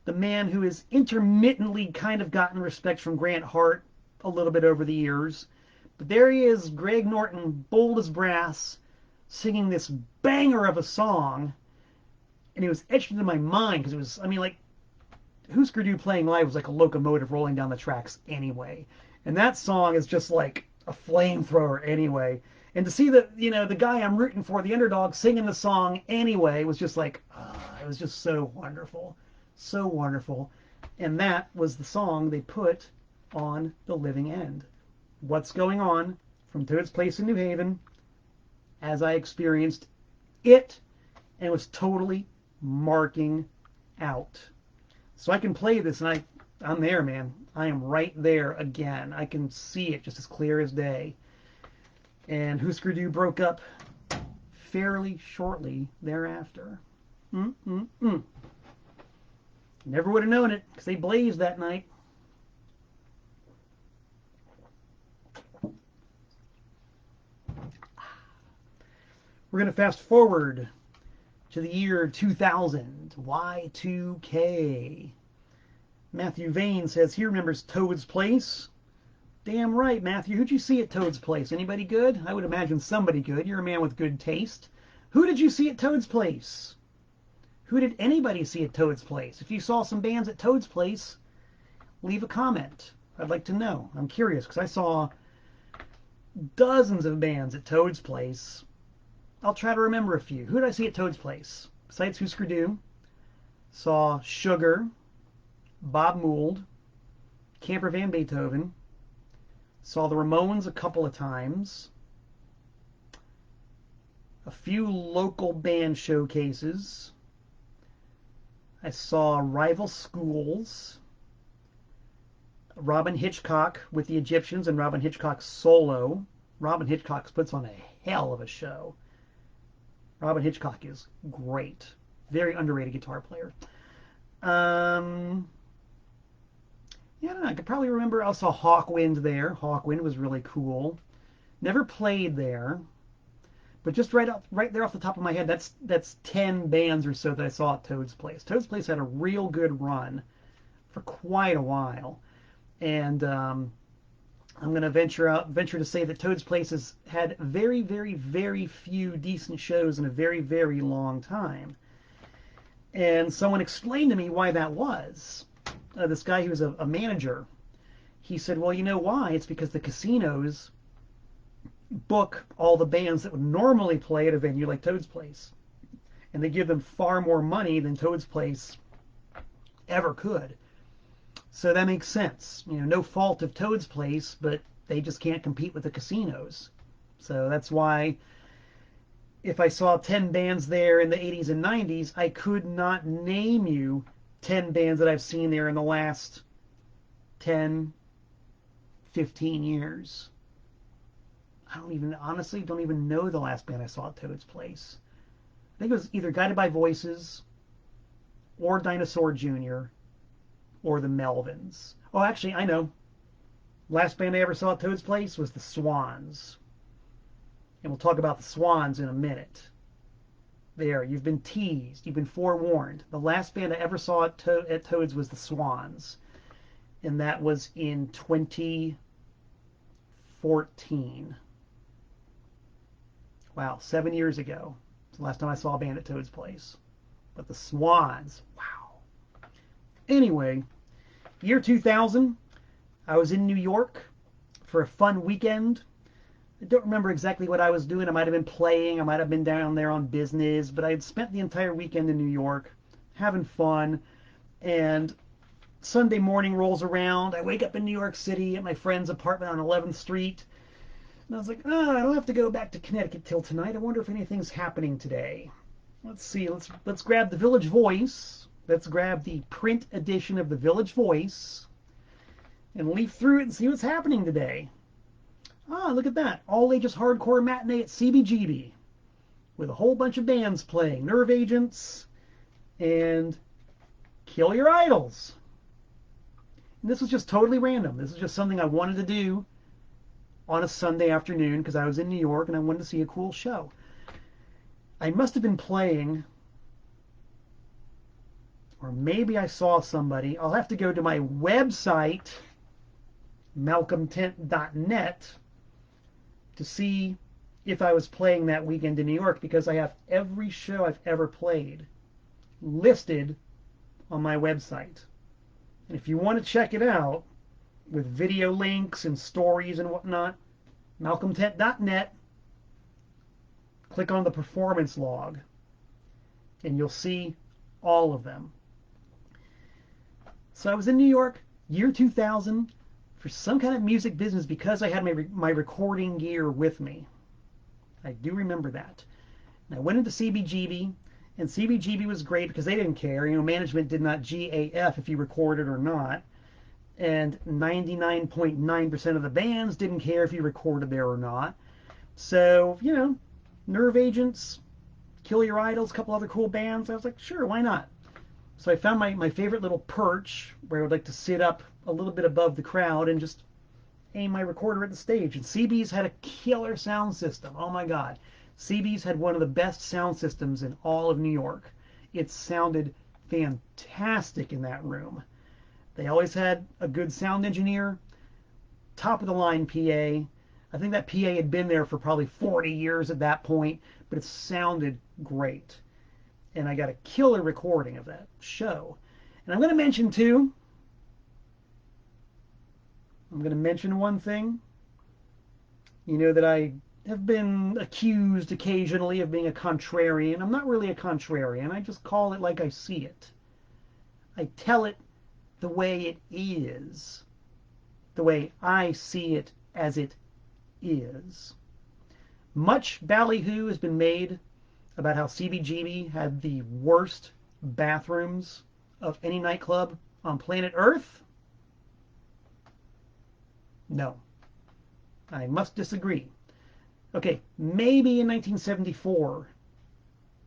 A: the man who has intermittently kind of gotten respect from Grant Hart a little bit over the years. But there he is, Greg Norton, bold as brass, singing this banger of a song. And it was etched into my mind because it was, I mean, like, Husker Du playing live was like a locomotive rolling down the tracks anyway. And that song is just like a flamethrower anyway. And to see that, you know, the guy I'm rooting for, the underdog, singing the song anyway was just like, it was just so wonderful. So wonderful. And that was the song they put on The Living End. What's Going On from Toad's Place in New Haven, as I experienced it, and was totally marking out. So I can play this, and I'm there, man. I am right there again. I can see it just as clear as day. And Husker Du broke up fairly shortly thereafter. Never would have known it, because they blazed that night. We're going to fast forward to the year 2000, Y2K. Matthew Vane says he remembers Toad's Place. Damn right, Matthew. Who'd you see at Toad's Place? Anybody good? I would imagine somebody good. You're a man with good taste. Who did you see at Toad's Place? Who did anybody see at Toad's Place? If you saw some bands at Toad's Place, leave a comment. I'd like to know. I'm curious, because I saw dozens of bands at Toad's Place. I'll try to remember a few. Who did I see at Toad's Place? Besides Husker Du, saw Sugar, Bob Mould, Camper Van Beethoven, saw the Ramones a couple of times, a few local band showcases. I saw Rival Schools, Robin Hitchcock with the Egyptians and Robin Hitchcock solo, Robin Hitchcock puts on a hell of a show. Robin Hitchcock is great. Very underrated guitar player. Yeah, I don't know. I could probably remember I saw Hawkwind there. Hawkwind was really cool. Never played there, but just right there off the top of my head, that's 10 bands or so that I saw at Toad's Place. Toad's Place had a real good run for quite a while, and I'm going to venture to say that Toad's Place has had very, very, very few decent shows in a very, very long time. And someone explained to me why that was. This guy who was a manager, he said, well, you know why? It's because the casinos book all the bands that would normally play at a venue like Toad's Place. And they give them far more money than Toad's Place ever could. So that makes sense. You know, no fault of Toad's Place, but they just can't compete with the casinos. So that's why if I saw 10 bands there in the 80s and 90s, I could not name you 10 bands that I've seen there in the last 10, 15 years. I honestly don't even know the last band I saw at Toad's Place. I think it was either Guided by Voices or Dinosaur Jr. or the Melvins. Oh, actually, I know. Last band I ever saw at Toad's Place was the Swans. And we'll talk about the Swans in a minute. There, you've been teased. You've been forewarned. The last band I ever saw at Toad's was the Swans. And that was in 2014. Wow, 7 years ago. It's the last time I saw a band at Toad's Place. But the Swans, wow. Anyway, year 2000, I was in New York for a fun weekend. I don't remember exactly what I was doing. I might have been playing. I might have been down there on business. But I had spent the entire weekend in New York having fun. And Sunday morning rolls around. I wake up in New York City at my friend's apartment on 11th Street. And I was like, I don't have to go back to Connecticut till tonight. I wonder if anything's happening today. Let's see. Let's grab the Village Voice. Let's grab the print edition of the Village Voice and leaf through it and see what's happening today. Look at that. All ages hardcore matinee at CBGB with a whole bunch of bands playing. Nerve Agents and Kill Your Idols. And this was just totally random. This is just something I wanted to do on a Sunday afternoon because I was in New York and I wanted to see a cool show. I must have been playing, or maybe I saw somebody. I'll have to go to my website, malcolmtent.net, to see if I was playing that weekend in New York, because I have every show I've ever played listed on my website. And if you want to check it out with video links and stories and whatnot, malcolmtent.net, click on the performance log and you'll see all of them. So I was in New York, year 2000, for some kind of music business because I had my recording gear with me. I do remember that. And I went into CBGB, and CBGB was great because they didn't care. You know, management did not GAF if you recorded or not. And 99.9% of the bands didn't care if you recorded there or not. So, you know, Nerve Agents, Kill Your Idols, a couple other cool bands. I was like, sure, why not? So I found my favorite little perch where I would like to sit up a little bit above the crowd and just aim my recorder at the stage. And CB's had a killer sound system. Oh my God. CB's had one of the best sound systems in all of New York. It sounded fantastic in that room. They always had a good sound engineer, top of the line PA. I think that PA had been there for probably 40 years at that point, but it sounded great. And I got a killer recording of that show. And I'm going to mention too, one thing. You know that I have been accused occasionally of being a contrarian. I'm not really a contrarian. I just call it like I see it. I tell it the way it is. The way I see it as it is. Much ballyhoo has been made about how CBGB had the worst bathrooms of any nightclub on planet Earth. No, I must disagree. Okay, maybe in 1974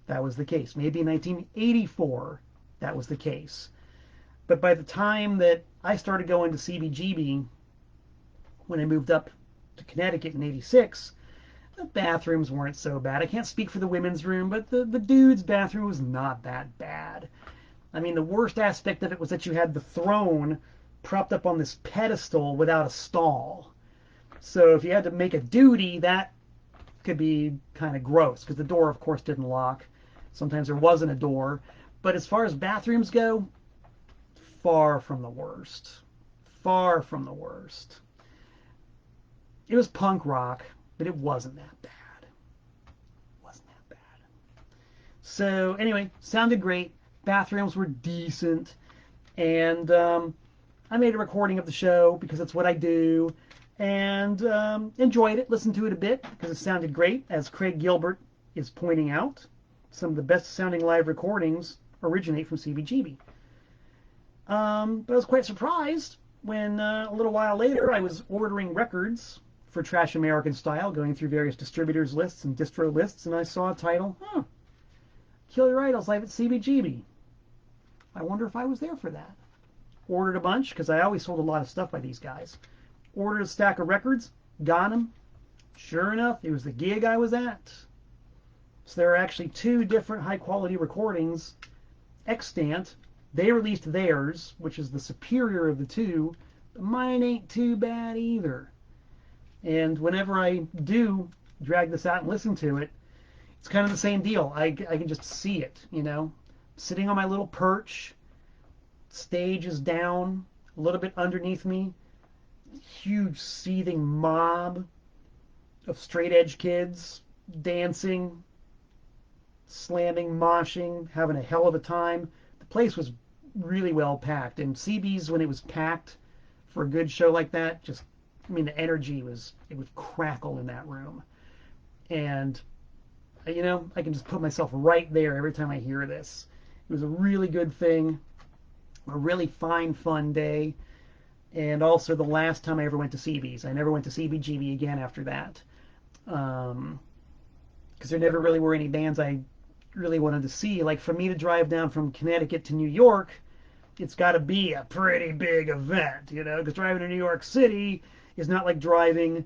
A: that was the case. Maybe in 1984 that was the case. But by the time that I started going to CBGB, when I moved up to Connecticut in '86, the bathrooms weren't so bad. I can't speak for the women's room, but the dude's bathroom was not that bad. I mean, the worst aspect of it was that you had the throne propped up on this pedestal without a stall. So if you had to make a duty, that could be kind of gross because the door, of course, didn't lock. Sometimes there wasn't a door. But as far as bathrooms go, far from the worst. Far from the worst. It was punk rock, but it wasn't that bad. It wasn't that bad. So anyway, sounded great. Bathrooms were decent. And I made a recording of the show because that's what I do. And enjoyed it, listened to it a bit because it sounded great, as Craig Gilbert is pointing out. Some of the best sounding live recordings originate from CBGB. But I was quite surprised when a little while later I was ordering records for Trash American Style, going through various distributors lists and distro lists, and I saw a title, Kill Your Idols live at CBGB. I wonder if I was there for that. Ordered a bunch, because I always sold a lot of stuff by these guys. Ordered a stack of records, got them. Sure enough, it was the gig I was at. So there are actually two different high-quality recordings extant. They released theirs, which is the superior of the two, but mine ain't too bad either. And whenever I do drag this out and listen to it, it's kind of the same deal. I can just see it, you know. Sitting on my little perch, stage is down, a little bit underneath me, huge seething mob of straight edge kids dancing, slamming, moshing, having a hell of a time. The place was really well packed, and CB's, when it was packed for a good show like that, just, I mean, the energy was, it would crackle in that room. And you know, I can just put myself right there every time I hear this. It was a really good thing, a really fine, fun day, and also the last time I ever went to CB's. I never went to CBGB again after that, because there never really were any bands I really wanted to see. Like, for me to drive down from Connecticut to New York, it's got to be a pretty big event, you know, because driving to New York City is not like driving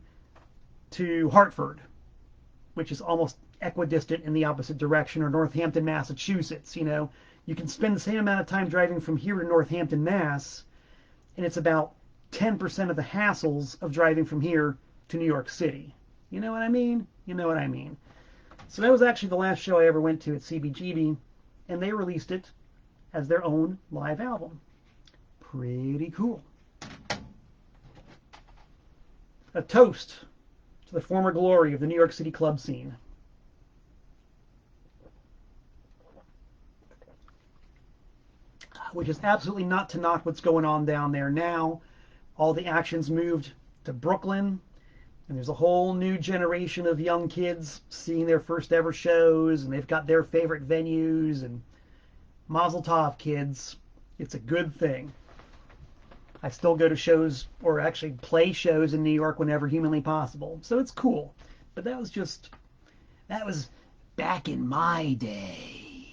A: to Hartford, which is almost equidistant in the opposite direction, or Northampton, Massachusetts. You know, you can spend the same amount of time driving from here to Northampton, Mass, and it's about 10% of the hassles of driving from here to New York City. You know what I mean? You know what I mean. So that was actually the last show I ever went to at CBGB, and they released it as their own live album. Pretty cool. A toast to the former glory of the New York City club scene. Which is absolutely not to knock what's going on down there now. All the action's moved to Brooklyn, and there's a whole new generation of young kids seeing their first ever shows, and they've got their favorite venues, and Mazel Tov, kids. It's a good thing. I still go to shows, or actually play shows in New York whenever humanly possible, so it's cool. But that was back in my day,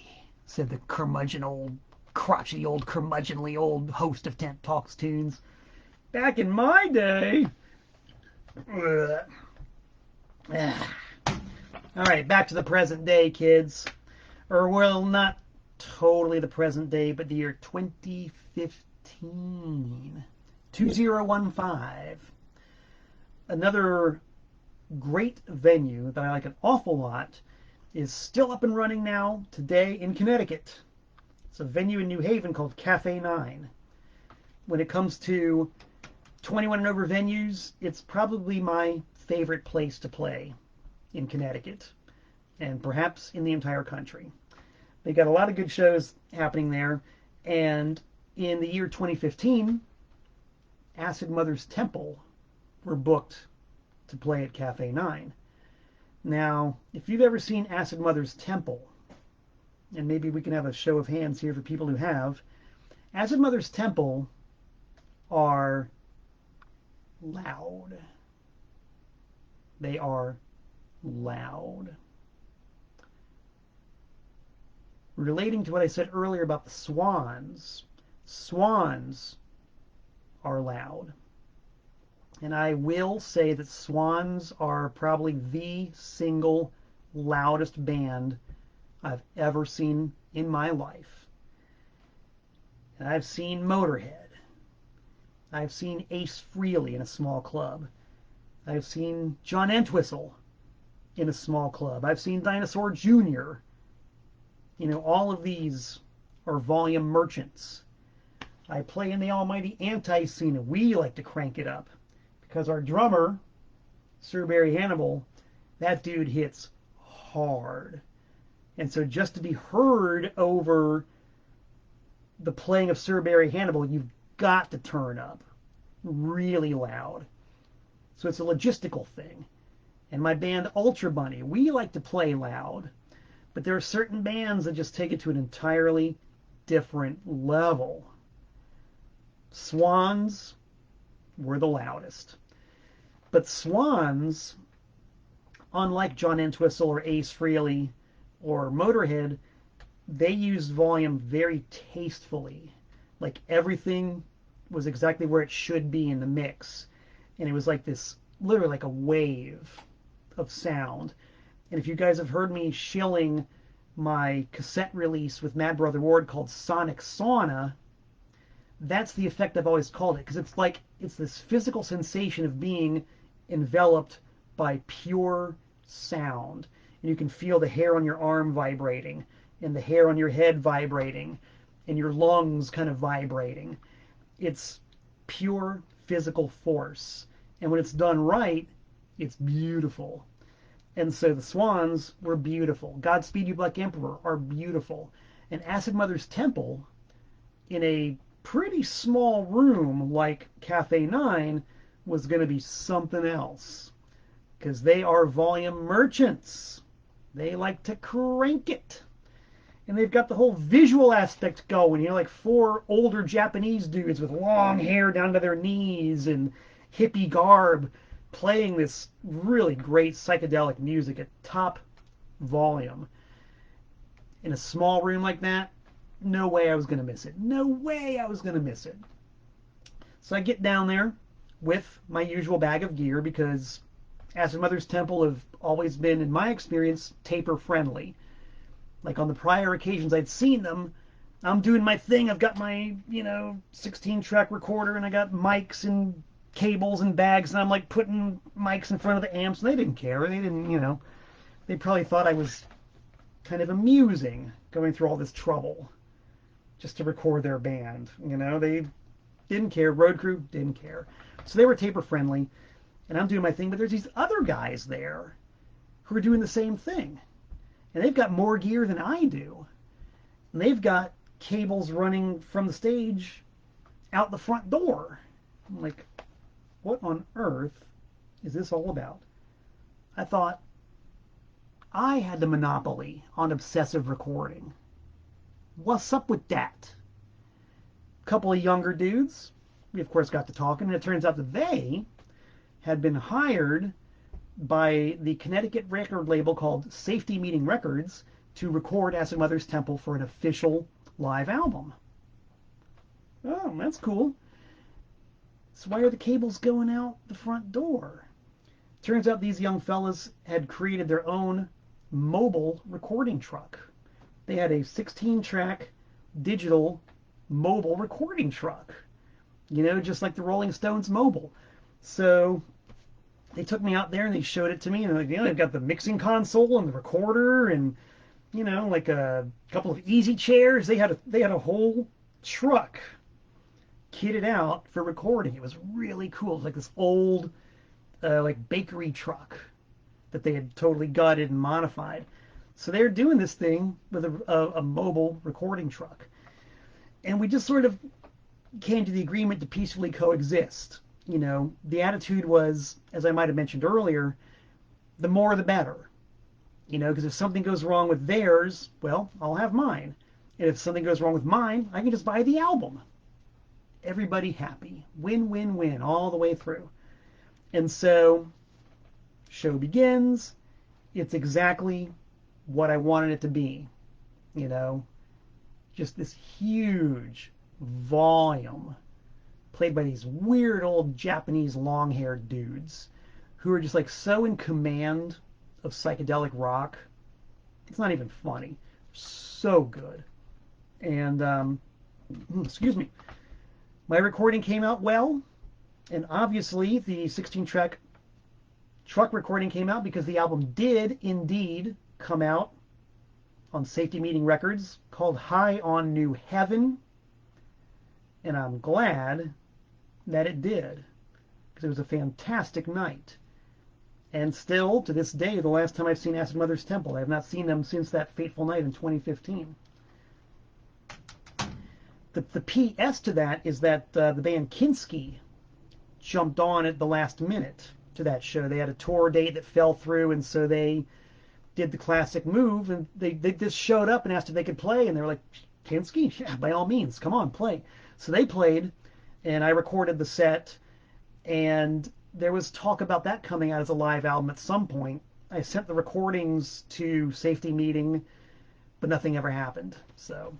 A: said the curmudgeon old, crotchety old, curmudgeonly old host of Tent Talks Tunes. Back in my day. All right, back to the present day, kids. Or, well, not totally the present day, but the year 2015. 2015. Another great venue that I like an awful lot is still up and running now today in Connecticut. It's a venue in New Haven called Cafe 9. When it comes to 21 and over venues, it's probably my favorite place to play in Connecticut, and perhaps in the entire country. They got a lot of good shows happening there, and in the year 2015, Acid Mother's Temple were booked to play at Cafe 9. Now, if you've ever seen Acid Mother's Temple, and maybe we can have a show of hands here for people who have, Acid Mother's Temple are loud. They are loud. Relating to what I said earlier about the swans, swans are loud. And I will say that swans are probably the single loudest band I've ever seen in my life. And I've seen Motorhead. I've seen Ace Frehley in a small club. I've seen John Entwistle in a small club. I've seen Dinosaur Jr. You know, all of these are volume merchants. I play in the almighty anti-scene, and we like to crank it up because our drummer, Sir Barry Hannibal, that dude hits hard. And so just to be heard over the playing of Sir Barry Hannibal, you've got to turn up really loud. So it's a logistical thing. And my band Ultra Bunny, we like to play loud, but there are certain bands that just take it to an entirely different level. Swans were the loudest. But Swans, unlike John Entwistle or Ace Frehley or Motorhead, they used volume very tastefully. Like everything was exactly where it should be in the mix. And it was like this, literally like a wave of sound. And if you guys have heard me shilling my cassette release with Mad Brother Ward called Sonic Sauna, that's the effect I've always called it. Because it's like, it's this physical sensation of being enveloped by pure sound. And you can feel the hair on your arm vibrating, and the hair on your head vibrating, and your lungs kind of vibrating. It's pure physical force. And when it's done right, it's beautiful. And so the Swans were beautiful. Godspeed You Black Emperor are beautiful. And Acid Mother's Temple, in a pretty small room like Cafe 9, was going to be something else. Because they are volume merchants. They like to crank it. And they've got the whole visual aspect going. You know, like four older Japanese dudes with long hair down to their knees and hippie garb playing this really great psychedelic music at top volume. In a small room like that, no way I was going to miss it. No way I was going to miss it. So I get down there with my usual bag of gear because Acid Mother's Temple have always been, in my experience, taper friendly. Like on the prior occasions I'd seen them, I'm doing my thing. I've got my, 16-track recorder, and I got mics and cables and bags, and I'm like putting mics in front of the amps, and they didn't care. They didn't, they probably thought I was kind of amusing going through all this trouble just to record their band. They didn't care. Road crew didn't care. So they were taper friendly, and I'm doing my thing, but there's these other guys there who are doing the same thing. And they've got more gear than I do. And they've got cables running from the stage out the front door. I'm like, what on earth is this all about? I thought I had the monopoly on obsessive recording. What's up with that? A couple of younger dudes, we of course got to talking, and it turns out that they had been hired by the Connecticut record label called Safety Meeting Records to record Acid Mother's Temple for an official live album. Oh, that's cool. So why are the cables going out the front door? Turns out these young fellas had created their own mobile recording truck. They had a 16-track digital mobile recording truck. Just like the Rolling Stones mobile. So they took me out there and they showed it to me, and they've got the mixing console and the recorder and like a couple of easy chairs. They had a whole truck kitted out for recording. It was really cool. It was like this old like bakery truck that they had totally gutted and modified. So they're doing this thing with a mobile recording truck. And we just sort of came to the agreement to peacefully coexist. The attitude was, as I might have mentioned earlier, the more the better. Because if something goes wrong with theirs, well, I'll have mine. And if something goes wrong with mine, I can just buy the album. Everybody happy. Win, win, win all the way through. And so, show begins, It's exactly what I wanted it to be, you know, just this huge volume played by these weird old Japanese long-haired dudes who are just like so in command of psychedelic rock. It's not even funny. So good. And excuse me, my recording came out well, and obviously the 16-track truck recording came out because the album did indeed come out on Safety Meeting Records, called High on New Heaven, and I'm glad that it did, because it was a fantastic night. And still, to this day, the last time I've seen Acid Mother's Temple. I have not seen them since that fateful night in 2015. The PS to that is that the band Kinski jumped on at the last minute to that show. They had a tour date that fell through, and so they did the classic move, and they just showed up and asked if they could play, and they were like, Kinski? Yeah, by all means, come on, play. So they played, and I recorded the set, and there was talk about that coming out as a live album at some point. I sent the recordings to Safety Meeting, but nothing ever happened. So,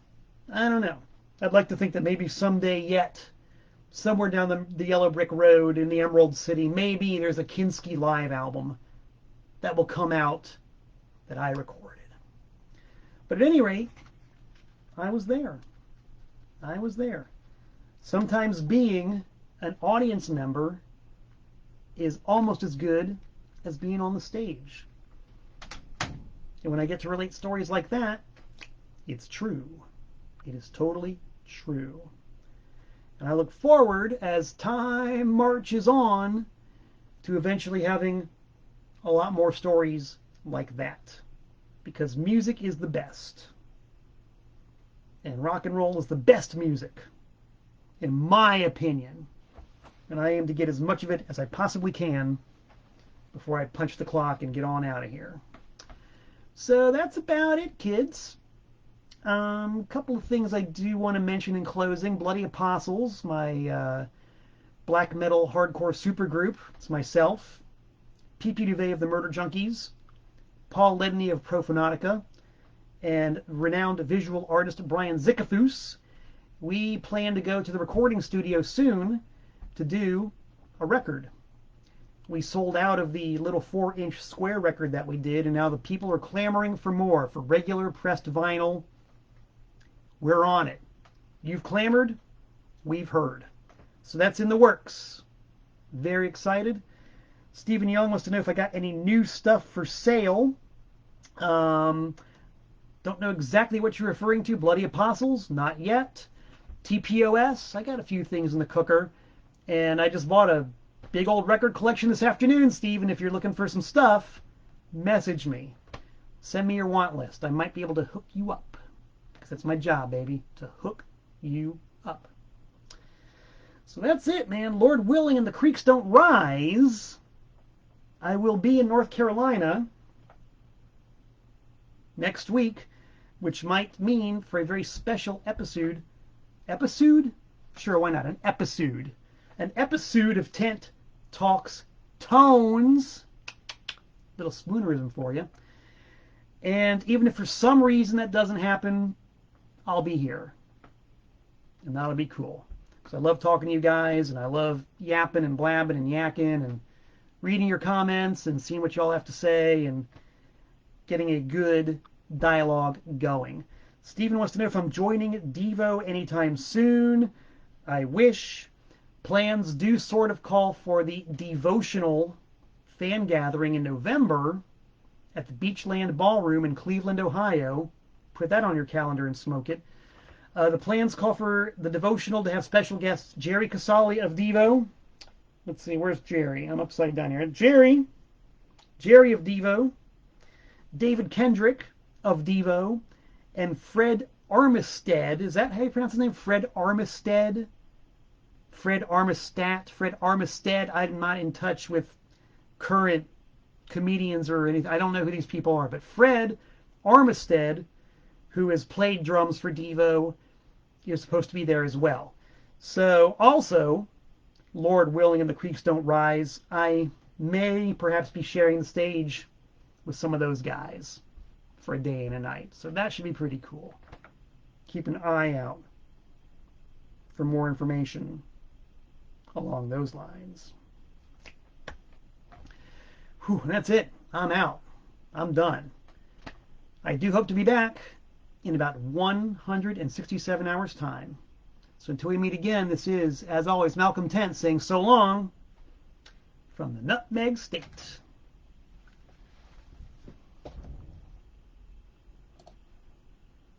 A: I don't know. I'd like to think that maybe someday yet, somewhere down the Yellow Brick Road in the Emerald City, maybe there's a Kinski live album that will come out that I recorded. But at any rate, I was there. I was there. Sometimes being an audience member is almost as good as being on the stage. And when I get to relate stories like that, it's true. It is totally true. And I look forward, as time marches on, to eventually having a lot more stories like that. Because music is the best. And rock and roll is the best music, in my opinion. And I aim to get as much of it as I possibly can before I punch the clock and get on out of here. So that's about it, kids. A couple of things I do want to mention in closing. Bloody Apostles, my black metal hardcore supergroup. It's myself, P.P. Duvet of the Murder Junkies, Paul Ledney of Profanatica, and renowned visual artist Brian Zickafoose. We plan to go to the recording studio soon to do a record. We sold out of the little 4-inch square record that we did, and now the people are clamoring for more, for regular pressed vinyl. We're on it. You've clamored, we've heard. So that's in the works. Very excited. Stephen Young wants to know if I got any new stuff for sale. Don't know exactly what you're referring to. Bloody Apostles? Not yet. TPOS? I got a few things in the cooker. And I just bought a big old record collection this afternoon, Stephen. If you're looking for some stuff, message me. Send me your want list. I might be able to hook you up. Because that's my job, baby. To hook you up. So that's it, man. Lord willing and the creeks don't rise, I will be in North Carolina next week, which might mean for a very special episode. Episode? Sure, why not? An episode. An episode of Tent Talks Tones. Little spoonerism for you. And even if for some reason that doesn't happen, I'll be here. And that'll be cool. So I love talking to you guys, and I love yapping and blabbing and yakking and reading your comments and seeing what y'all have to say and getting a good dialogue going. Stephen wants to know if I'm joining Devo anytime soon. I wish. Plans do sort of call for the devotional fan gathering in November at the Beachland Ballroom in Cleveland, Ohio. Put that on your calendar and smoke it. The plans call for the devotional to have special guests Jerry Casale of Devo. Let's see, where's Jerry? I'm upside down here. Jerry of Devo, David Kendrick of Devo, and Fred Armistead. Is that how you pronounce his name? Fred Armistead? Fred Armistead? Fred Armistead? I'm not in touch with current comedians or anything. I don't know who these people are, but Fred Armistead, who has played drums for Devo, is supposed to be there as well. So also, Lord willing and the creeks don't rise, I may perhaps be sharing the stage with some of those guys for a day and a night. So that should be pretty cool. Keep an eye out for more information along those lines. Whew, that's it. I'm out. I'm done. I do hope to be back in about 167 hours' time. So until we meet again, this is, as always, Malcolm Tent saying so long from the Nutmeg State.